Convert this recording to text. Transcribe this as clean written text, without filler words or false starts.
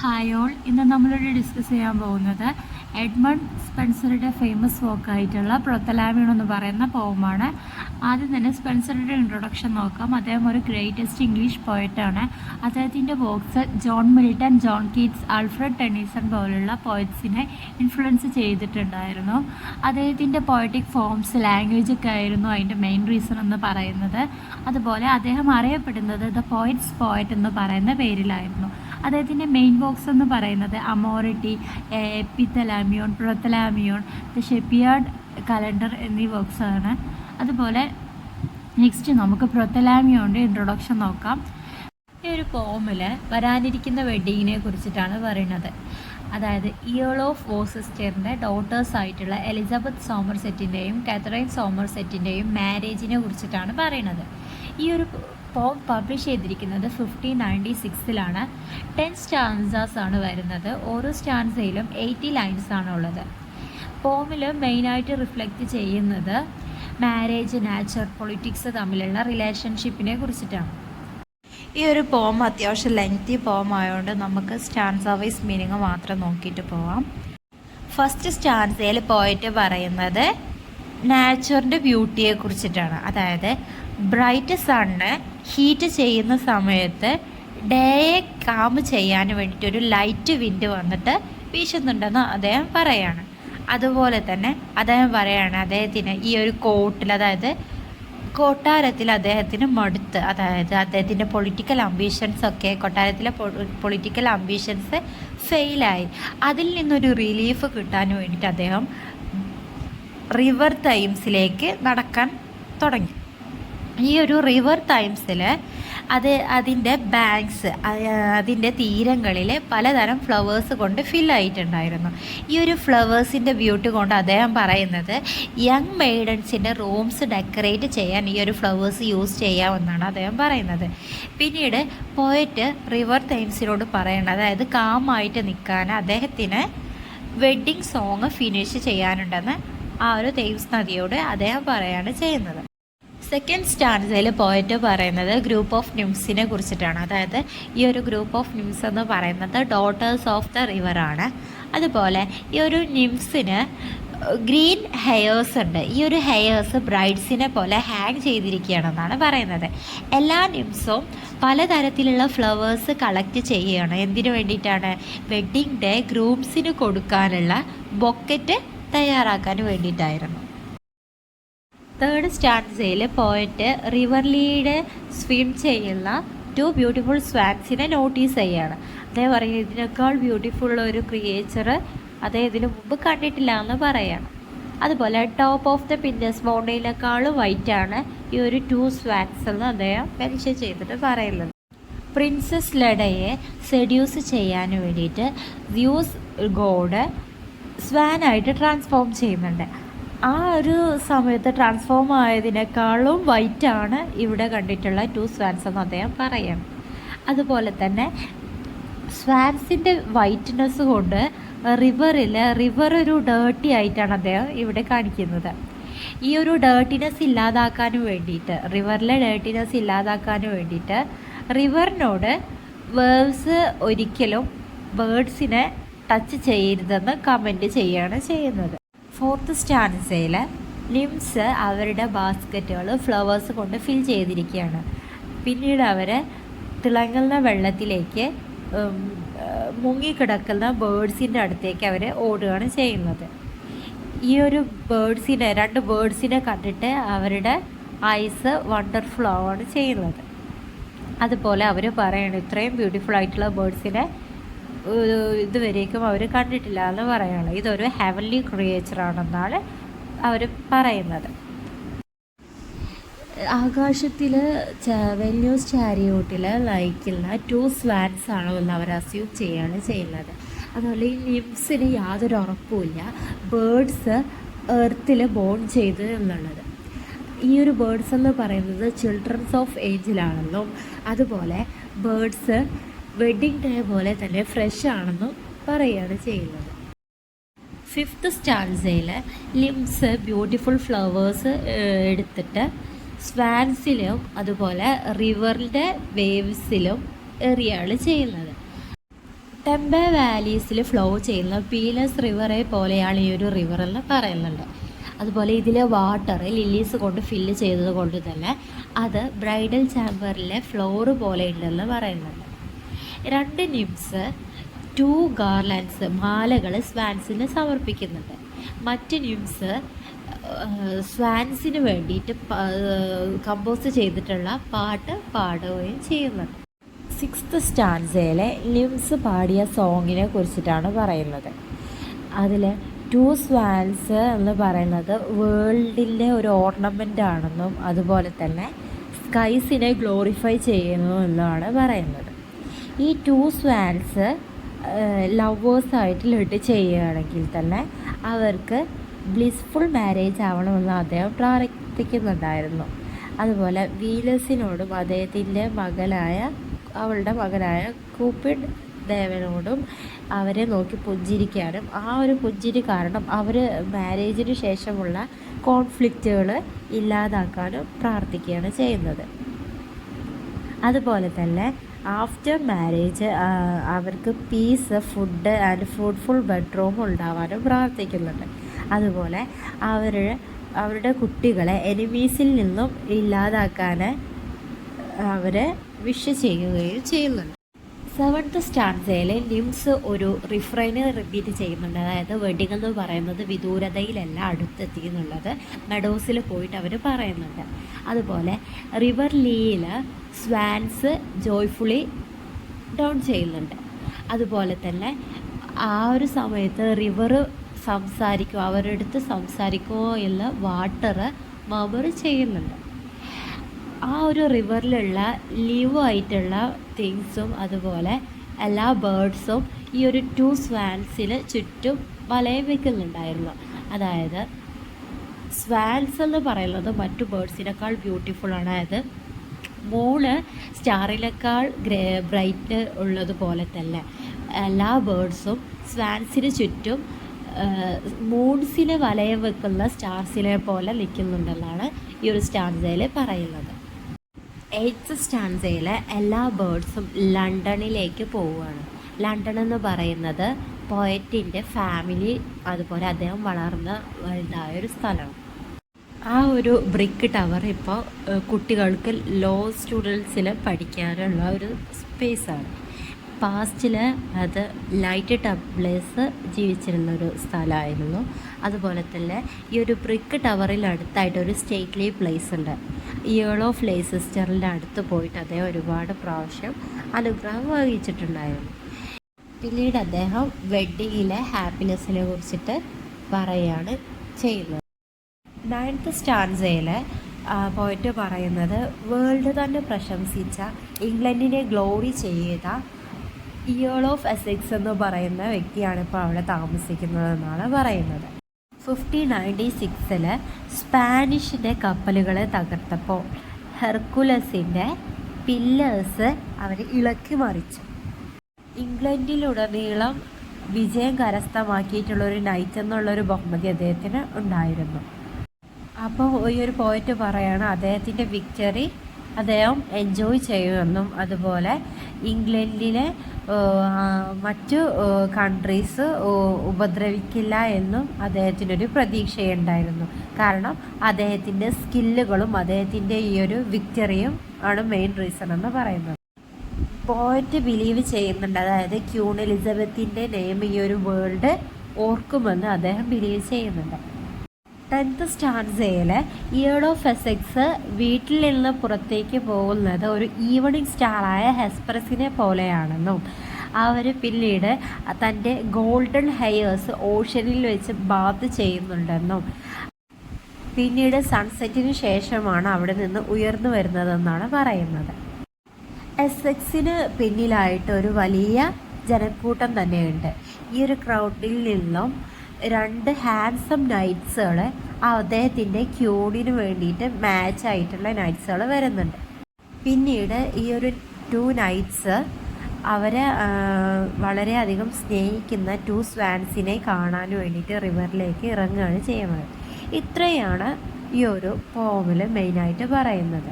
Hi all, ഇന്ന് നമ്മളിവിടെ discuss ചെയ്യാൻ പോകുന്നത് എഡ്മണ്ട് സ്പെൻസറുടെ ഫേമസ് വർക്കായിട്ടുള്ള പ്രൊത്തലാമിയൻ എന്ന് പറയുന്ന പോമാണ്. ആദ്യം തന്നെ സ്പെൻസറുടെ ഇൻട്രൊഡക്ഷൻ നോക്കാം. അദ്ദേഹം ഒരു ഗ്രേറ്റസ്റ്റ് ഇംഗ്ലീഷ് പോയറ്റാണ്. അദ്ദേഹത്തിൻ്റെ works John Milton, John Keats, Alfred Tennyson പോലുള്ള പോയറ്റ്സിനെ ഇൻഫ്ലുവൻസ് ചെയ്തിട്ടുണ്ടായിരുന്നു. അദ്ദേഹത്തിൻ്റെ പോയറ്റിക് ഫോംസ്, ലാംഗ്വേജൊക്കെ ആയിരുന്നു അതിൻ്റെ മെയിൻ റീസൺ എന്ന് പറയുന്നത്. അതുപോലെ അദ്ദേഹം അറിയപ്പെടുന്നത് ദ പോയറ്റ്സ് പോയറ്റ് എന്ന് പറയുന്ന പേരിലായിരുന്നു. അദ്ദേഹത്തിൻ്റെ മെയിൻ വർക്ക്സ് എന്ന് പറയുന്നത് അമോറിറ്റി, എപ്പിത്തലാമിയോൺ, പ്രൊത്തലാമിയോൺ, ദ ഷെപ്പിയാർഡ് കലണ്ടർ എന്നീ വർക്ക്സാണ്. അതുപോലെ നെക്സ്റ്റ് നമുക്ക് പ്രൊത്തലാമിയോൻ്റെ ഇൻട്രൊഡക്ഷൻ നോക്കാം. ഈ ഒരു പോമിൽ വരാനിരിക്കുന്ന വെഡ്ഡിങ്ങിനെ കുറിച്ചിട്ടാണ് പറയുന്നത്. അതായത് ഇയർ ഓഫ് വോസിസ്റ്ററിൻ്റെ ഡോട്ടേഴ്സ് ആയിട്ടുള്ള എലിസബത്ത് സോമർസെറ്റിൻ്റെയും കാതറൈൻ സോമർസെറ്റിൻ്റെയും മാരേജിനെ കുറിച്ചിട്ടാണ് പറയുന്നത്. ഈ ഒരു പോം പബ്ലിഷ് ചെയ്തിരിക്കുന്നത് 1596 10 സ്റ്റാൻസാസ് ആണ് വരുന്നത്. ഓരോ സ്റ്റാൻസയിലും 80 ലൈൻസ് ആണ് ഉള്ളത്. പോമിൽ മെയിനായിട്ട് റിഫ്ലക്റ്റ് ചെയ്യുന്നത് മാരേജ്, നാച്ചർ, പൊളിറ്റിക്സ് തമ്മിലുള്ള റിലേഷൻഷിപ്പിനെ കുറിച്ചിട്ടാണ്. ഈ ഒരു പോം അത്യാവശ്യം ലെങ്തി പോം ആയതുകൊണ്ട് നമുക്ക് സ്റ്റാൻസ വൈസ് മീനിങ് മാത്രം നോക്കിയിട്ട് പോവാം. ഫസ്റ്റ് സ്റ്റാൻസയിൽ പോയിട്ട് പറയുന്നത് നാച്ചറിൻ്റെ ബ്യൂട്ടിയെ കുറിച്ചിട്ടാണ്. അതായത് ബ്രൈറ്റ് സണ്ണ് ഹീറ്റ് ചെയ്യുന്ന സമയത്ത് ഡേയെ കാം ചെയ്യാൻ വേണ്ടിയിട്ട് ഒരു ലൈറ്റ് വിൻഡ് വന്നിട്ട് വീശുന്നുണ്ടെന്ന് അദ്ദേഹം പറയാണ്. അതുപോലെ തന്നെ അദ്ദേഹം പറയാണ് അദ്ദേഹത്തിന് ഈ ഒരു കോട്ടിൽ, അതായത് കൊട്ടാരത്തിൽ അദ്ദേഹത്തിന് മടുത്ത്, അതായത് അദ്ദേഹത്തിൻ്റെ പൊളിറ്റിക്കൽ അംബീഷൻസൊക്കെ, കൊട്ടാരത്തിലെ പൊളിറ്റിക്കൽ അംബീഷൻസ് ഫെയിലായി. അതിൽ നിന്നൊരു റിലീഫ് കിട്ടാൻ വേണ്ടിയിട്ട് അദ്ദേഹം റിവർ തൈംസിലേക്ക് നടക്കാൻ തുടങ്ങി. ഈ ഒരു റിവർ തൈംസിൽ അതിൻ്റെ ബാങ്ക്സ്, അതിൻ്റെ തീരങ്ങളിൽ പലതരം ഫ്ലവേഴ്സ് കൊണ്ട് ഫില്ലായിട്ടുണ്ടായിരുന്നു. ഈ ഒരു ഫ്ലവേഴ്സിൻ്റെ ബ്യൂട്ടി കൊണ്ട് അദ്ദേഹം പറയുന്നത് യങ് മെയ്ഡൻസിൻ്റെ റൂംസ് ഡെക്കറേറ്റ് ചെയ്യാൻ ഈ ഒരു ഫ്ലവേഴ്സ് യൂസ് ചെയ്യാമെന്നാണ് അദ്ദേഹം പറയുന്നത്. പിന്നീട് പോയറ്റ് റിവർ തൈംസിനോട് പറയണത്, അതായത് കാമായിട്ട് നിൽക്കാൻ അദ്ദേഹത്തിന് വെഡ്ഡിങ് സോങ് ഫിനിഷ് ചെയ്യാനുണ്ടെന്ന് ആ ഒരു തേംസ് നദിയോട് അദ്ദേഹം പറയാണ് ചെയ്യുന്നത്. സെക്കൻഡ് സ്റ്റാൻസയിൽ പോയിട്ട് പറയുന്നത് ഗ്രൂപ്പ് ഓഫ് നിംസിനെ കുറിച്ചിട്ടാണ്. അതായത് ഈ ഒരു ഗ്രൂപ്പ് ഓഫ് നിംസ് എന്ന് പറയുന്നത് ഡോട്ടേഴ്സ് ഓഫ് ദ റിവർ ആണ്. അതുപോലെ ഈ ഒരു നിംസിന് ഗ്രീൻ ഹെയേഴ്സ് ഉണ്ട്. ഈ ഒരു ഹെയേഴ്സ് ബ്രൈഡ്സിനെ പോലെ ഹാങ് ചെയ്തിരിക്കുകയാണെന്നാണ് പറയുന്നത്. എല്ലാ നിംസും പലതരത്തിലുള്ള ഫ്ലവേഴ്സ് കളക്ട് ചെയ്യുകയാണ്. എന്തിനു വേണ്ടിയിട്ടാണ്? വെഡ്ഡിങ് ഡേ ഗ്രൂംസിന് കൊടുക്കാനുള്ള ബൊക്കറ്റ് തയ്യാറാക്കാൻ വേണ്ടിയിട്ടായിരുന്നു. തേർഡ് സ്റ്റാൻസയിൽ പോയിട്ട് റിവർലിയുടെ സ്വിം ചെയ്യുന്ന 2 ബ്യൂട്ടിഫുൾ സ്വാൻസിനെ നോട്ടീസ് ചെയ്യുകയാണ്. അദ്ദേഹം പറയും ഇതിനേക്കാൾ ബ്യൂട്ടിഫുൾ ഒരു ക്രിയേച്ചർ അദ്ദേഹം ഇതിനു മുമ്പ് കണ്ടിട്ടില്ല എന്ന് പറയാണ്. അതുപോലെ ടോപ്പ് ഓഫ് ദ പിന്നസ് മൗണ്ടൈനേക്കാളും വൈറ്റാണ് ഈ ഒരു 2 സ്വാൻസ് എന്ന് അദ്ദേഹം മെൻഷൻ ചെയ്തിട്ട് പറയുന്നത്. പ്രിൻസസ് ലഡയെ സെഡ്യൂസ് ചെയ്യാൻ വേണ്ടിയിട്ട് സ്യൂസ് ഗോഡ് സ്വാനായിട്ട് ട്രാൻസ്ഫോം ചെയ്യുന്നുണ്ട്. ആ ഒരു സമയത്ത് ട്രാൻസ്ഫോം ആയതിനേക്കാളും വൈറ്റാണ് ഇവിടെ കണ്ടിട്ടുള്ള 2 സ്വാൻസ് എന്ന് അദ്ദേഹം പറയണം. അതുപോലെ തന്നെ സ്വാൻസിൻ്റെ വൈറ്റ്നെസ് കൊണ്ട് റിവർ ഒരു ഡേർട്ടി ആയിട്ടാണ് അദ്ദേഹം ഇവിടെ കാണിക്കുന്നത്. ഈ ഒരു ഡേർട്ടിനെസ് ഇല്ലാതാക്കാൻ വേണ്ടിയിട്ട്, റിവറിലെ ഡേർട്ടിനെസ് ഇല്ലാതാക്കാൻ വേണ്ടിയിട്ട് റിവറിനോട് വേവ്സ് ഒരിക്കലും ബേർഡ്സിനെ ടച്ച് ചെയ്യരുതെന്ന് കമൻറ്റ് ചെയ്യുകയാണ് ചെയ്യുന്നത്. ഫോർത്ത് സ്റ്റാൻസയിൽ നിംസ് അവരുടെ ബാസ്ക്കറ്റുകൾ ഫ്ലവേഴ്സ് കൊണ്ട് ഫിൽ ചെയ്തിരിക്കുകയാണ്. പിന്നീട് അവർ തിളങ്ങുന്ന വെള്ളത്തിലേക്ക് മുങ്ങിക്കിടക്കുന്ന ബേർഡ്സിൻ്റെ അടുത്തേക്ക് അവർ ഓടുകയാണ് ചെയ്യുന്നത്. ഈ ഒരു ബേർഡ്സിനെ, 2 ബേർഡ്സിനെ കണ്ടിട്ട് അവരുടെ ഐസ് വണ്ടർഫുൾ ആവുകയാണ് ചെയ്യുന്നത്. അതുപോലെ അവർ പറയണം ഇത്രയും ബ്യൂട്ടിഫുൾ ആയിട്ടുള്ള ബേർഡ്സിനെ ഇതുവരേക്കും അവർ കണ്ടിട്ടില്ല എന്ന് പറയുകയാണ്. ഇതൊരു ഹെവൻലി ക്രിയേച്ചറാണെന്നാണ് അവർ പറയുന്നത്. ആകാശത്തിൽ വെല്യൂസ് ചാരിയോട്ടിൽ നയിക്കുന്ന 2 സ്വാൻസ് ആണോ എന്ന് അവർ അസ്യൂം ചെയ്യുകയാണ് ചെയ്യുന്നത്. അതുപോലെ ഈ നിംസിന് യാതൊരു ഉറപ്പുമില്ല ബേർഡ്സ് എർത്തിൽ ബോൺ ചെയ്ത് എന്നുള്ളത്. ഈ ഒരു ബേർഡ്സ് എന്ന് പറയുന്നത് ചിൽഡ്രൻസ് ഓഫ് ഏഞ്ചിലാണെന്നും അതുപോലെ ബേർഡ്സ് വെഡ്ഡിങ് ഡേ പോലെ തന്നെ ഫ്രഷ് ആണെന്നും പറയുകയാണ് ചെയ്യുന്നത്. ഫിഫ്ത്ത് സ്റ്റാൻസയിൽ ലിംസ് ബ്യൂട്ടിഫുൾ ഫ്ലവേഴ്സ് എടുത്തിട്ട് സ്വാൻസിലും അതുപോലെ റിവറിൻ്റെ വേവ്സിലും എറിയാണ് ചെയ്യുന്നത്. ടെമ്പെ വാലീസിൽ ഫ്ലോ ചെയ്യുന്ന പീലസ് റിവറെ പോലെയാണ് ഈ ഒരു റിവർ എന്ന് പറയുന്നുണ്ട്. അതുപോലെ ഇതിലെ വാട്ടർ ലില്ലീസ് കൊണ്ട് ഫില്ല് ചെയ്തത് കൊണ്ട് തന്നെ അത് ബ്രൈഡൽ ചാമ്പറിലെ ഫ്ലോറ് പോലെ ഉണ്ടെന്ന് പറയുന്നുണ്ട്. 2 നിംസ് 2 ഗാർലാൻഡ്സ് മാലകൾ സ്വാൻസിന് സമർപ്പിക്കുന്നുണ്ട്. മറ്റ് നിംസ് സ്വാൻസിന് വേണ്ടിയിട്ട് കമ്പോസ് ചെയ്തിട്ടുള്ള പാട്ട് പാടുകയും ചെയ്യുന്നുണ്ട്. 6th സ്റ്റാൻസയിലെ നിംസ് പാടിയ സോങ്ങിനെ കുറിച്ചിട്ടാണ് പറയുന്നത്. അതിൽ 2 സ്വാൻസ് എന്ന് പറയുന്നത് വേൾഡിൻ്റെ ഒരു ഓർണമെൻ്റ് ആണെന്നും അതുപോലെ തന്നെ സ്കൈസിനെ ഗ്ലോറിഫൈ ചെയ്യുന്നു എന്നാണ് പറയുന്നത്. ഈ 2 സ്വാൻസ് ലവേഴ്സായിട്ട് ലിഡ് ചെയ്യുകയാണെങ്കിൽ തന്നെ അവർക്ക് ബ്ലിസ്ഫുൾ മാരേജ് ആവണമെന്ന് അദ്ദേഹം പ്രാർത്ഥിക്കുന്നുണ്ടായിരുന്നു. അതുപോലെ വീനസിനോടും അവളുടെ മകനായ കൂപ്പിഡ് ദേവനോടും അവരെ നോക്കി പുഞ്ചിരിക്കാനും ആ ഒരു പുഞ്ചിരി കാരണം അവർ മാരേജിന് ശേഷമുള്ള കോൺഫ്ലിക്റ്റുകൾ ഇല്ലാതാക്കാനും പ്രാർത്ഥിക്കുകയാണ് ചെയ്യുന്നത്. അതുപോലെ തന്നെ ആഫ്റ്റർ മാരേജ് അവർക്ക് peace, food and fruitful bedroom ഉണ്ടാവാനും പ്രാർത്ഥിക്കുന്നുണ്ട്. അതുപോലെ അവരുടെ കുട്ടികളെ എനിമീസിൽ നിന്നും ഇല്ലാതാക്കാൻ അവർ വിഷ് ചെയ്യുകയും ചെയ്യുന്നുണ്ട്. 7th സ്റ്റാൻസയിലെ നിംസ് ഒരു റിഫ്രൈന് റിപ്പീറ്റ് ചെയ്യുന്നുണ്ട്. അതായത് വെഡിങ് എന്ന് പറയുന്നത് വിദൂരതയിലല്ല അടുത്തെത്തി എന്നുള്ളത് മെഡോസിൽ പോയിട്ട് അവർ പറയുന്നുണ്ട്. അതുപോലെ റിവർ ലീയിൽ സ്വാൻസ് ജോയ്ഫുള്ളി ഡൗൺ ചെയ്യുന്നുണ്ട്. അതുപോലെ തന്നെ ആ ഒരു സമയത്ത് റിവർ അവരുടെ അടുത്ത് സംസാരിക്കുമോ എന്ന് വാട്ടർ മർമർ ചെയ്യുന്നുണ്ട്. ആ ഒരു റിവറിലുള്ള ലീവായിട്ടുള്ള തിങ്സും അതുപോലെ എല്ലാ ബേർഡ്സും ഈ ഒരു 2 സ്വാൻസിന് ചുറ്റും വലയം വയ്ക്കുന്നുണ്ടായിരുന്നു. അതായത് സ്വാൻസ് എന്ന് പറയുന്നത് മറ്റു ബേർഡ്സിനേക്കാൾ ബ്യൂട്ടിഫുള്ളാണ്. അതായത് മൂണ് സ്റ്റാറിനേക്കാൾ ബ്രൈറ്റ് ഉള്ളതുപോലെ തന്നെ എല്ലാ ബേർഡ്സും സ്വാൻസിന് ചുറ്റും മൂൺസിന് വലയം വെക്കുന്ന സ്റ്റാർസിനെ പോലെ നിൽക്കുന്നുണ്ടെന്നാണ് ഈ ഒരു സ്റ്റാൻസയിൽ പറയുന്നത്. 8th സ്റ്റാൻസയിലെ എല്ലാ ബേർഡ്സും ലണ്ടനിലേക്ക് പോവുകയാണ്. ലണ്ടൻ എന്ന് പറയുന്നത് പോയറ്റിൻ്റെ ഫാമിലി അതുപോലെ അദ്ദേഹം വളർന്ന് വലുതായൊരു സ്ഥലമാണ്. ആ ഒരു ബ്രിക്ക് ടവർ ഇപ്പോൾ കുട്ടികൾക്ക് ലോ സ്റ്റുഡൻസിന് പഠിക്കാനുള്ള ഒരു സ്പേസാണ്. പാസ്റ്റിൽ അത് ലൈറ്റ് ടബ്ലേഴ്സ് ജീവിച്ചിരുന്നൊരു സ്ഥലമായിരുന്നു. അതുപോലെ തന്നെ ഈ ഒരു ബ്രിക്ക് ടവറിൽ അടുത്തായിട്ടൊരു സ്റ്റേറ്റ്ലി പ്ലേസ് ഉണ്ട്. ഇയേൾ ഓഫ് ലെയ്സസ്റ്ററിൻ്റെ അടുത്ത് പോയിട്ട് അദ്ദേഹം ഒരുപാട് പ്രാവശ്യം അനുഗ്രഹം വഹിച്ചിട്ടുണ്ടായിരുന്നു. പിന്നീട് അദ്ദേഹം വെഡ്ഡിങ്ങിലെ ഹാപ്പിനെസ്സിനെ കുറിച്ചിട്ട് പറയുകയാണ് ചെയ്യുന്നത്. 9th സ്റ്റാൻസയിൽ പോയിട്ട് പറയുന്നത് വേൾഡ് തന്നെ പ്രശംസിച്ച ഇംഗ്ലണ്ടിനെ ഗ്ലോറി ചെയ്ത ഇയേൾ ഓഫ് എസെക്സ് എന്ന് പറയുന്ന വ്യക്തിയാണ് ഇപ്പോൾ അവിടെ താമസിക്കുന്നതെന്നാണ് പറയുന്നത്. 1596 സ്പാനിഷിൻ്റെ കപ്പലുകളെ തകർത്തപ്പോൾ ഹെർക്കുലസിൻ്റെ പില്ലേഴ്സ് അവർ ഇളക്കി മറിച്ചു. ഇംഗ്ലണ്ടിലുടനീളം വിജയം കരസ്ഥമാക്കിയിട്ടുള്ളൊരു നൈറ്റ് എന്നുള്ളൊരു ബഹുമതി അദ്ദേഹത്തിന് ഉണ്ടായിരുന്നു. അപ്പോൾ ഈ ഒരു പോയിന്റ് പറയാണ് അദ്ദേഹത്തിൻ്റെ വിക്ടറി അദ്ദേഹം എൻജോയ് ചെയ്യുമെന്നും അതുപോലെ ഇംഗ്ലണ്ടിലെ മറ്റു കൺട്രീസ് ഉപദ്രവിക്കില്ല എന്നും അദ്ദേഹത്തിനൊരു പ്രതീക്ഷയുണ്ടായിരുന്നു. കാരണം അദ്ദേഹത്തിൻ്റെ സ്കില്ലുകളും അദ്ദേഹത്തിൻ്റെ ഈ ഒരു വിക്ടറിയും ആണ് മെയിൻ റീസൺ എന്ന് പറയുന്നത്. പോയറ്റ് ബിലീവ് ചെയ്യുന്നുണ്ട്, അതായത് ക്യൂൺ എലിസബത്തിൻ്റെ നെയിം ഈ ഒരു വേൾഡ് ഓർക്കുമെന്ന് അദ്ദേഹം ബിലീവ് ചെയ്യുന്നുണ്ട്. 10th സ്റ്റാൻസയിൽ ഇയേൾ ഓഫ് എസെക്സ് വീട്ടിൽ നിന്ന് പുറത്തേക്ക് പോകുന്നത് ഒരു ഈവനിങ് സ്റ്റാറായ ഹെസ്പെറസിനെ പോലെയാണെന്നും അവർ പിന്നീട് തൻ്റെ ഗോൾഡൻ ഹെയേഴ്സ് ഓഷനിൽ വെച്ച് ബാത്ത് ചെയ്യുന്നുണ്ടെന്നും പിന്നീട് സൺസെറ്റിന് ശേഷമാണ് അവിടെ നിന്ന് ഉയർന്നു വരുന്നതെന്നാണ് പറയുന്നത്. എസെക്സിന് പിന്നിലായിട്ട് ഒരു വലിയ ജനക്കൂട്ടം തന്നെയുണ്ട്. ഈ ഒരു ക്രൗഡിൽ നിന്നും 2 ഹാൻസം നൈറ്റ്സുകൾ അദ്ദേഹത്തിൻ്റെ ക്യൂണിന് വേണ്ടിയിട്ട് മാച്ച് ആയിട്ടുള്ള നൈറ്റ്സുകൾ വരുന്നുണ്ട്. പിന്നീട് ഈ ഒരു 2 നൈറ്റ്സ് അവരെ വളരെയധികം സ്നേഹിക്കുന്ന 2 സ്വാൻസിനെ കാണാൻ വേണ്ടിയിട്ട് റിവറിലേക്ക് ഇറങ്ങുകയാണ് ചെയ്യുന്നത്. ഇത്രയാണ് ഈ ഒരു പോമിൽ മെയിനായിട്ട് പറയുന്നത്.